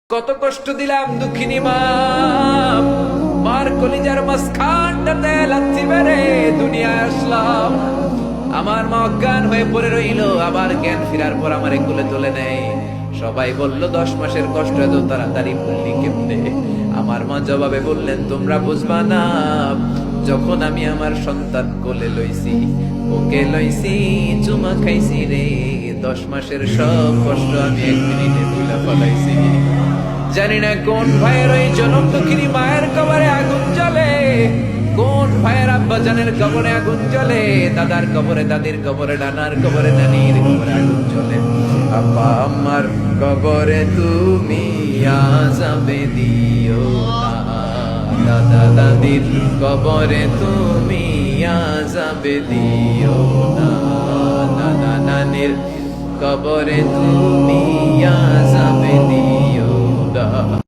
কত কষ্ট দিলাম দুঃখিনী মা, মার কলিজার মাঝখানটাতে লাথি মেরে দুনিয়ায় আসলাম। আমার মা অজ্ঞান হয়ে পড়ে রইল, আবার জ্ঞান ফেরার পর আমার কোলে তুলে নেয়। সবাই বলল 10 মাসের কষ্ট এত তাড়াতাড়ি ভুললি কেমনে? আমার মা জবাবে বললেন, তোমরা বুঝবা না, যখন আমি আমার সন্তান কোলে লইছি, ওকে লইছি, চুমা খাইছি রে, 10 মাসের সব কষ্ট আমি 1 মিনিটে ভুলে ফেলাইছি। জানি না কোন ভাইয়ের ওই জনম দুঃখিনী মায়ের কবরে আগুন জ্বলে, কোন ভাইয়ের আব্বা জানের কবরে আগুন জ্বলে, দাদার কবরে, দাদির কবরে, নানার কবরে, নানির কবরে আগুন জ্বলে। আব্বা আম্মার কবরে তুমি আযাবে দিও না, দাদা দাদির কবরে তুমি আযাবে দিও না, নানা নানির কবরে তুমি আযাবে দিও